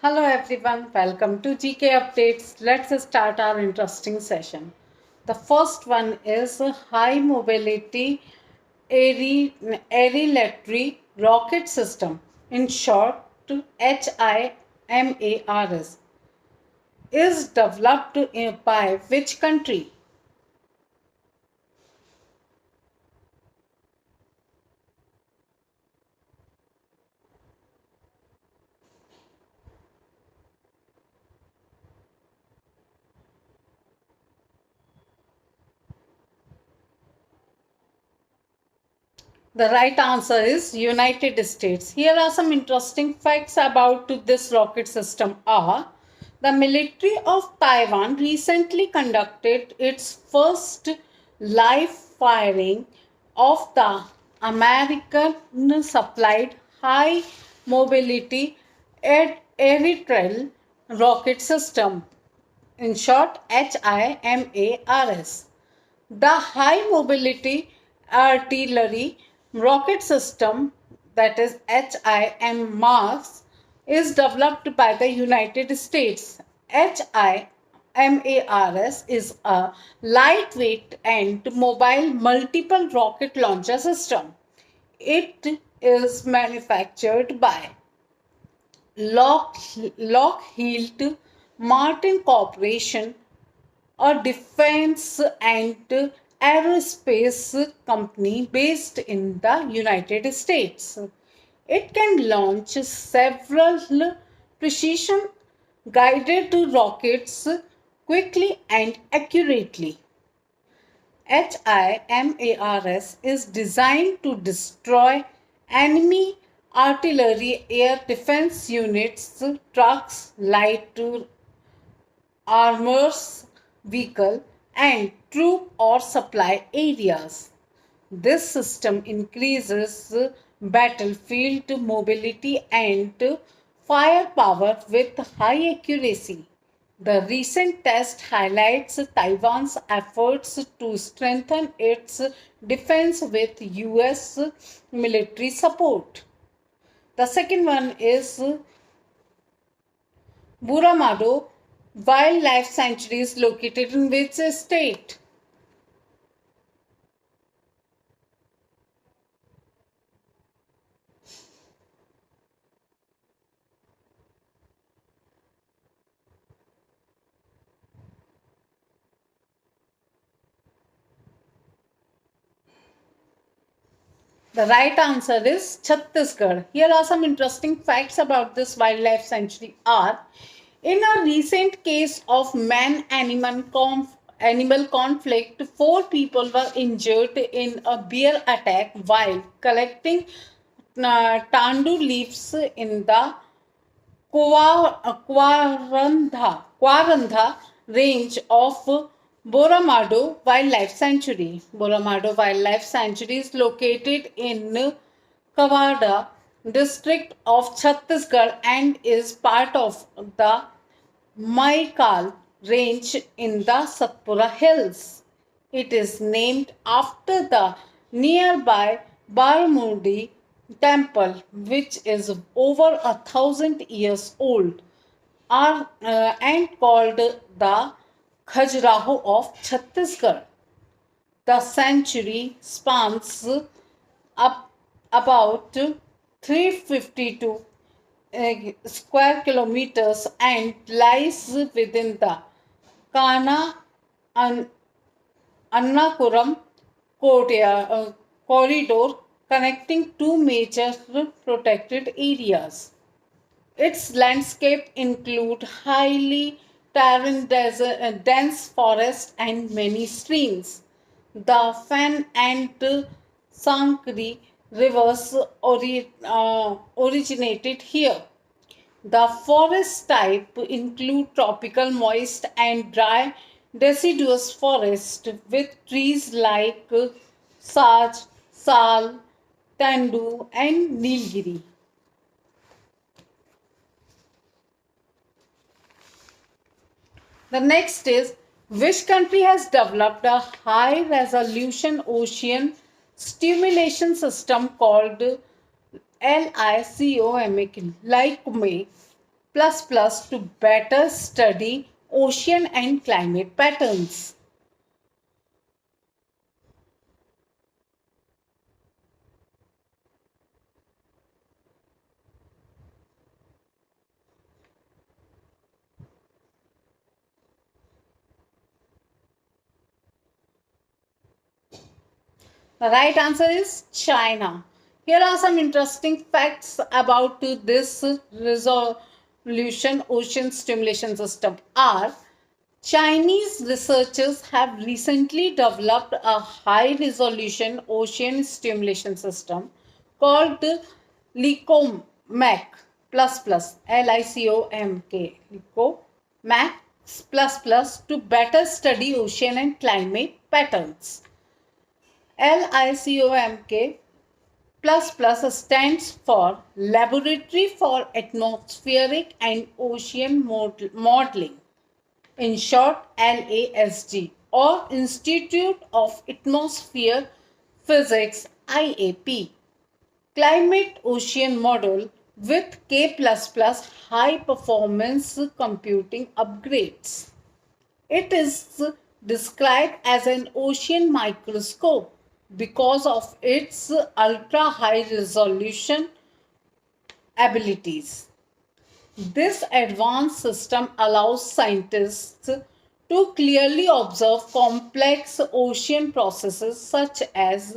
Hello everyone, welcome to GK Updates. Let's start our interesting session. The first one is High Mobility Artillery Rocket System, in short HIMARS, is developed by which country? The right answer is United States. Here are some interesting facts about this rocket system are the military of Taiwan recently conducted its first live firing of the American supplied high mobility aerial rocket system, in short HIMARS. The High Mobility Artillery Rocket System, that is HIMARS, is developed by the United States. HIMARS is a lightweight and mobile multiple rocket launcher system. It is manufactured by Lockheed Martin Corporation, a defense and aerospace company based in the United States. It can launch several precision guided rockets quickly and accurately. HIMARS is designed to destroy enemy artillery, air defense units, trucks, light armors, vehicle, and troop or supply areas. This system increases battlefield mobility and firepower with high accuracy. The recent test highlights Taiwan's efforts to strengthen its defense with US military support. The second one is Buramado Wildlife Sanctuary is located in which state? The right answer is Chhattisgarh. Here are some interesting facts about this wildlife sanctuary are in a recent case of animal conflict, four people were injured in a bear attack while collecting tandu leaves in the Quarandha range of Boromado Wildlife Sanctuary. Boromado Wildlife Sanctuary is located in Kawada district of Chhattisgarh and is part of the Maikal range in the Satpura Hills. It is named after the nearby Baramudi temple, which is over 1,000 years old, and called the Khajuraho of Chhattisgarh. The sanctuary spans up about 352 square kilometers and lies within the Kana Annapuram corridor connecting two major protected areas. Its landscape include highly dense forest and many streams. The Fan and Sankri rivers originated here. The forest type include tropical moist and dry deciduous forest with trees like sage, sal, tandu and nilgiri. The next is which country has developed a high resolution ocean stimulation system called LICOMA? to better study ocean and climate patterns. The right answer is China. Here are some interesting facts about this resolution ocean stimulation system. Are Chinese researchers have recently developed a high resolution ocean stimulation system called LICOMAC LICOMK LICOMAC to better study ocean and climate patterns. LICOMK stands for Laboratory for Atmospheric and Ocean Modeling, in short LASG, or Institute of Atmosphere Physics IAP. Climate Ocean Model with K++ high performance computing upgrades. It is described as an ocean microscope because of its ultra high resolution abilities. This advanced system allows scientists to clearly observe complex ocean processes such as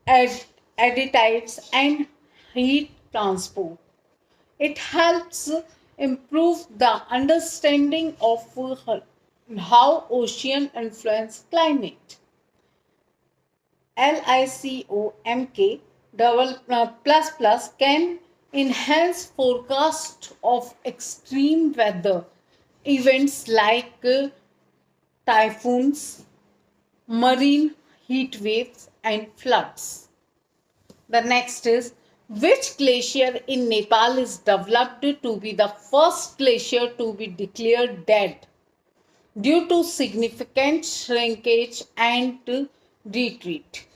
additives and heat transport. It helps improve the understanding of how ocean influence climate. LICOMK can enhance forecast of extreme weather events like typhoons, marine heat waves, and floods. The next is, which glacier in Nepal is developed to be the first glacier to be declared dead due to significant shrinkage and retreat?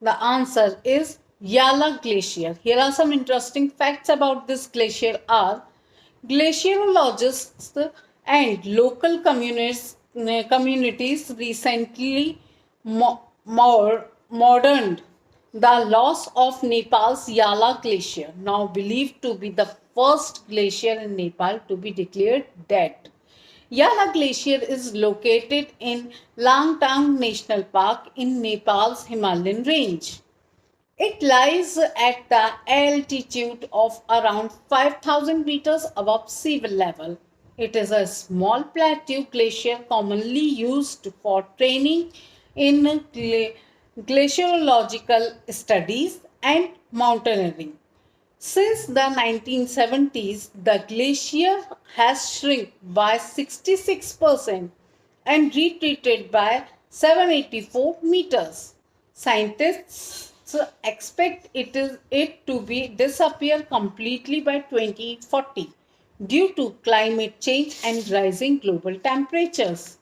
The answer is Yala Glacier. Here are some interesting facts about this glacier are glaciologists and local communities recently moderned the loss of Nepal's Yala Glacier, now believed to be the first glacier in Nepal to be declared dead. Yala Glacier is located in Langtang National Park in Nepal's Himalayan range. It lies at the altitude of around 5,000 meters above sea level. It is a small plateau glacier commonly used for training in glaciological studies and mountaineering. Since the 1970s, the glacier has shrunk by 66% and retreated by 784 meters. Scientists expect it to be disappear completely by 2040 due to climate change and rising global temperatures.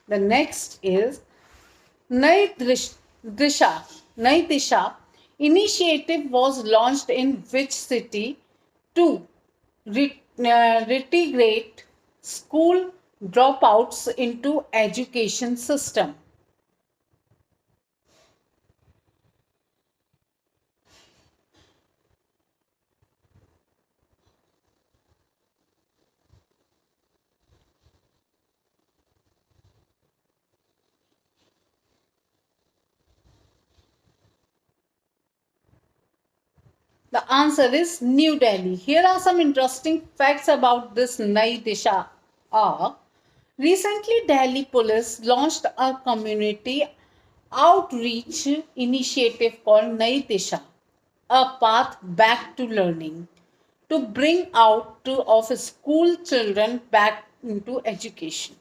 The next is Nai Disha initiative was launched in which city to reintegrate school dropouts into education system? The answer is New Delhi. Here are some interesting facts about this Nai Disha. Recently, Delhi police launched a community outreach initiative called Nai Disha, a path back to learning, to bring out of school children back into education.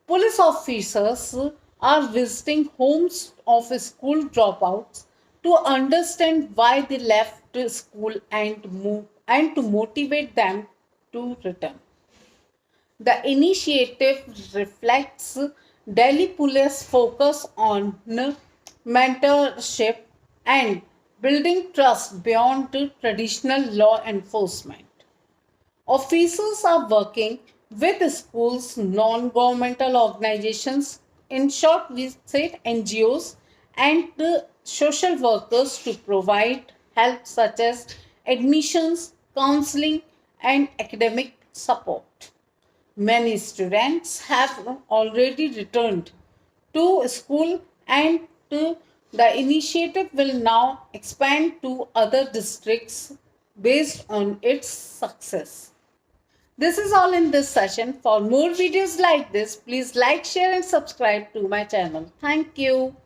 Police officers are visiting homes of school dropouts, to understand why they left school and to motivate them to return. The initiative reflects Delhi Police focus on mentorship and building trust beyond the traditional law enforcement. Officers are working with schools, non-governmental organizations, in short we say NGOs, and the social workers to provide help such as admissions, counseling, and academic support. Many students have already returned to school, and the initiative will now expand to other districts based on its success. This is all in this session. For more videos like this, please like, share and subscribe to my channel. Thank you.